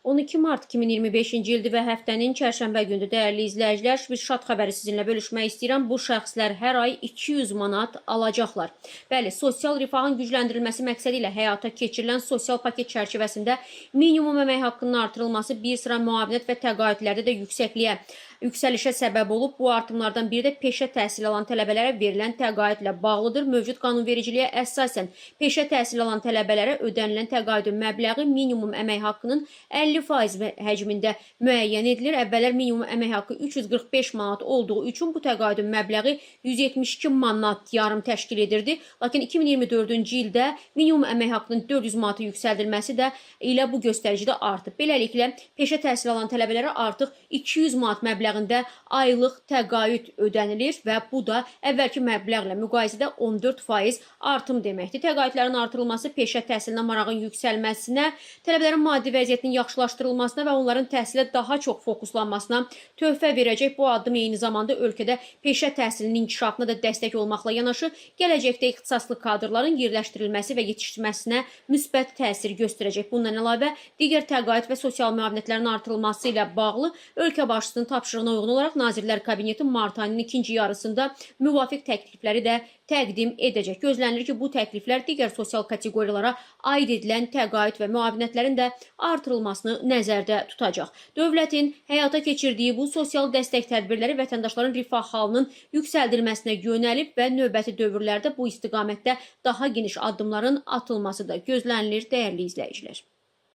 12 mart 2025-ci ildir və həftənin çərşənbə gündür. Dəyərli izləyicilər, bir şad xəbəri sizinlə bölüşmək istəyirəm. Bu şəxslər hər ay 200 manat alacaqlar. Bəli, sosial rifahın gücləndirilməsi məqsədi ilə həyata keçirilən sosial paket çərçivəsində minimum əmək haqqının artırılması bir sıra müavinət və təqaüdlərdə də yüksəlişə səbəb olub. Bu artımlardan biri də peşə təhsil alan tələbələrə verilən təqaüdlə bağlıdır. Mövcud qanunvericiliyə əsasən peşə təhsil alan tələbələrə ödənilən təqaüdün məbləği minimum əmək haqqının 50% həcmində müəyyən edilir. Əvvəllər minimum əmək haqqı 345 manat olduğu üçün bu təqaüdün məbləği 172 manat yarım təşkil edirdi. Lakin 2024-cü ildə minimum əmək haqqının 400 manata yüksəldilməsi də ilə bu göstəricidə artıb. Beləliklə, peşə təhsil alan tələbələrə artıq 200 manat məbləğində aylıq təqaüd ödənilir və bu da əvvəlki məbləğlə müqayisədə 14% artım deməkdir. Təqaüdlərin artırılması peşə təhsilinə marağın yüksəlməsinə, tələbələrin maddi vəziyyətinin yaxşılaşdırılmasına və onların təhsilə daha çox fokuslanmasına töhfə verəcək. Bu addım eyni zamanda ölkədə peşə təhsilinin inkişafına da dəstək olmaqla yanaşı, gələcəkdə ixtisaslı kadrların yerləşdirilməsi və yetişdirilməsinə müsbət təsir göstərəcək. Bundan əlavə, digər təqaüd və sosial müavinətlərin artırılması ilə bağlı ölkə başçısının tapşırığına uyğun olaraq Nazirlər Kabineti mart ayının ikinci yarısında müvafiq təklifləri də təqdim edəcək. Gözlənilir ki, bu təkliflər digər sosial kateqoriyalara aid edilən təqaüd və müavinətlərin də artırılmasını nəzərdə tutacaq. Dövlətin həyata keçirdiyi bu sosial dəstək tədbirləri vətəndaşların rifah halının yüksəldilməsinə yönəlib və növbəti dövrlərdə bu istiqamətdə daha geniş addımların atılması da gözlənilir, dəyərli izləyicilər.